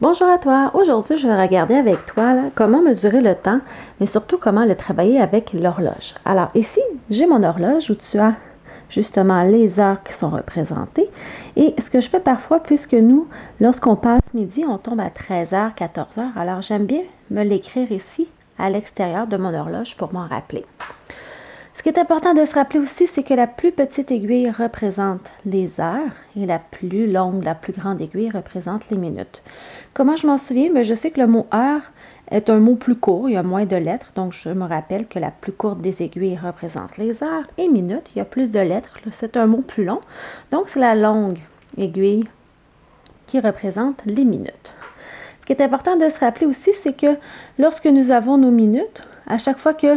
Bonjour à toi. Aujourd'hui, je vais regarder avec toi comment mesurer le temps, mais surtout comment le travailler avec l'horloge. Alors ici, j'ai mon horloge où tu as justement les heures qui sont représentées. Et ce que je fais parfois, puisque nous, lorsqu'on passe midi, on tombe à 13h, 14h, alors j'aime bien me l'écrire ici à l'extérieur de mon horloge pour m'en rappeler. Ce qui est important de se rappeler aussi, c'est que la plus petite aiguille représente les heures et la plus longue, la plus grande aiguille représente les minutes. Comment je m'en souviens? Mais je sais que le mot heure est un mot plus court, il y a moins de lettres, donc je me rappelle que la plus courte des aiguilles représente les heures et minutes, il y a plus de lettres, c'est un mot plus long, donc c'est la longue aiguille qui représente les minutes. Ce qui est important de se rappeler aussi, c'est que lorsque nous avons nos minutes, à chaque fois que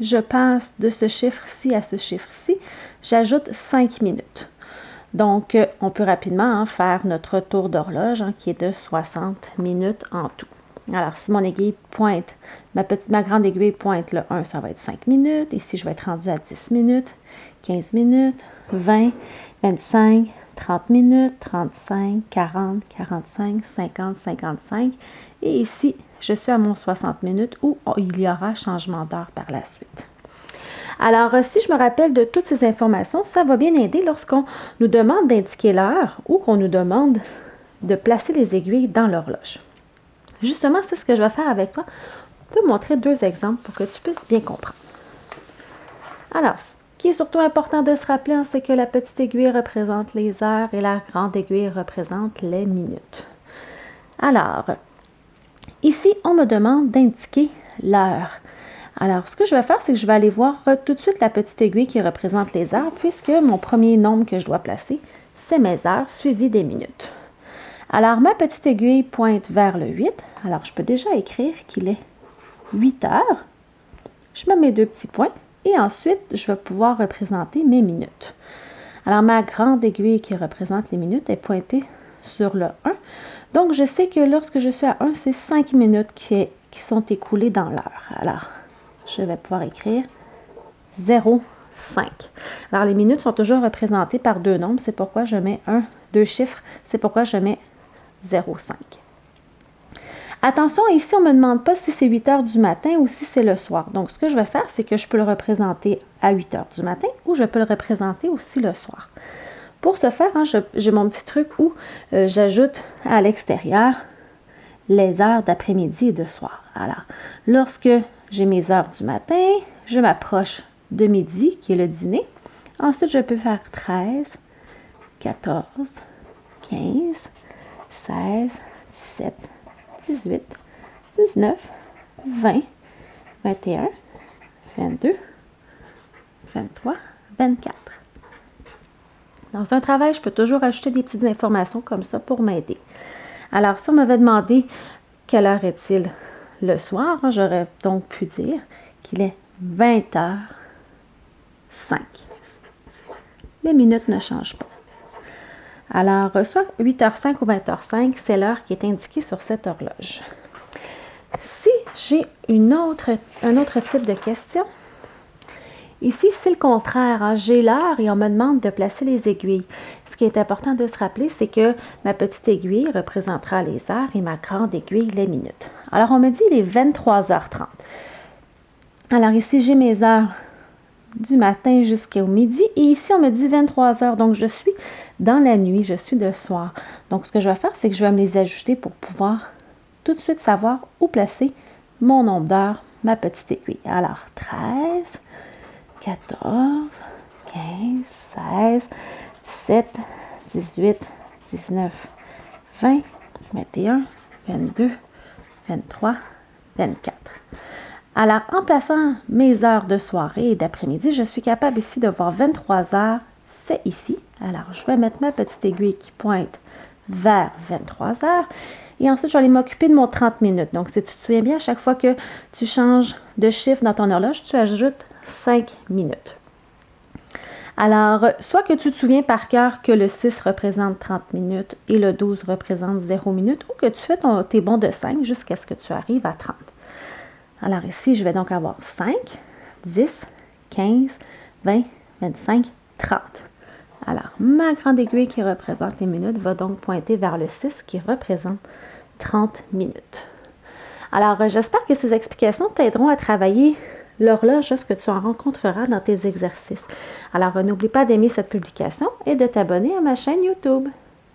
je passe de ce chiffre-ci à ce chiffre-ci, j'ajoute 5 minutes. Donc, on peut rapidement faire notre tour d'horloge qui est de 60 minutes en tout. Alors, si mon aiguille pointe, ma grande aiguille pointe le 1, ça va être 5 minutes. Ici, je vais être rendue à 10 minutes, 15 minutes, 20, 25, 30 minutes, 35, 40, 45, 50, 55. Et ici, je suis à mon 60 minutes où il y aura changement d'heure par la suite. Alors, si je me rappelle de toutes ces informations, ça va bien aider lorsqu'on nous demande d'indiquer l'heure ou qu'on nous demande de placer les aiguilles dans l'horloge. Justement, c'est ce que je vais faire avec toi. Je vais te montrer deux exemples pour que tu puisses bien comprendre. Alors, ce qui est surtout important de se rappeler, c'est que la petite aiguille représente les heures et la grande aiguille représente les minutes. Alors, ici, on me demande d'indiquer l'heure. Alors, ce que je vais faire, c'est que je vais aller voir tout de suite la petite aiguille qui représente les heures, puisque mon premier nombre que je dois placer, c'est mes heures, suivi des minutes. Alors, ma petite aiguille pointe vers le 8. Alors, je peux déjà écrire qu'il est 8 heures. Je mets mes deux petits points et ensuite, je vais pouvoir représenter mes minutes. Alors, ma grande aiguille qui représente les minutes est pointée sur le 1. Donc, je sais que lorsque je suis à 1, c'est 5 minutes qui sont écoulées dans l'heure. Alors, je vais pouvoir écrire 0,5. Alors, les minutes sont toujours représentées par deux nombres. C'est pourquoi je mets deux chiffres. C'est pourquoi je mets 0,5. Attention, ici, on ne me demande pas si c'est 8 heures du matin ou si c'est le soir. Donc, ce que je vais faire, c'est que je peux le représenter à 8 heures du matin ou je peux le représenter aussi le soir. Pour ce faire, j'ai mon petit truc où j'ajoute à l'extérieur les heures d'après-midi et de soir. Alors, lorsque j'ai mes heures du matin, je m'approche de midi, qui est le dîner. Ensuite, je peux faire 13, 14, 15, 16, 17, 18, 19, 20, 21, 22, 23, 24. Dans un travail, je peux toujours ajouter des petites informations comme ça pour m'aider. Alors, si on m'avait demandé quelle heure est-il le soir, j'aurais donc pu dire qu'il est 20h05. Les minutes ne changent pas. Alors, soit 8h05 ou 20h05, c'est l'heure qui est indiquée sur cette horloge. Si j'ai un autre type de question, ici, c'est le contraire. J'ai l'heure et on me demande de placer les aiguilles. Ce qui est important de se rappeler, c'est que ma petite aiguille représentera les heures et ma grande aiguille les minutes. Alors, on me dit il est 23h30. Alors, ici, j'ai mes heures du matin jusqu'au midi. Et ici, on me dit 23h. Donc, je suis dans la nuit, je suis de soir. Donc, ce que je vais faire, c'est que je vais me les ajouter pour pouvoir tout de suite savoir où placer mon nombre d'heures, ma petite aiguille. Alors, 13, 14, 15, 16, 17, 18, 19, 20, 21, 22, 23, 24. Alors, en plaçant mes heures de soirée et d'après-midi, je suis capable ici de voir 23 heures, c'est ici. Alors, je vais mettre ma petite aiguille qui pointe vers 23 heures. Et ensuite, je vais aller m'occuper de mon 30 minutes. Donc, si tu te souviens bien, à chaque fois que tu changes de chiffre dans ton horloge, tu ajoutes 5 minutes. Alors, soit que tu te souviens par cœur que le 6 représente 30 minutes et le 12 représente 0 minutes, ou que tu fais tes bonds de 5 jusqu'à ce que tu arrives à 30. Alors ici, je vais donc avoir 5, 10, 15, 20, 25, 30. Alors, ma grande aiguille qui représente les minutes va donc pointer vers le 6 qui représente 30 minutes. Alors, j'espère que ces explications t'aideront à travailler l'horloge lorsque tu en rencontreras dans tes exercices. Alors, n'oublie pas d'aimer cette publication et de t'abonner à ma chaîne YouTube.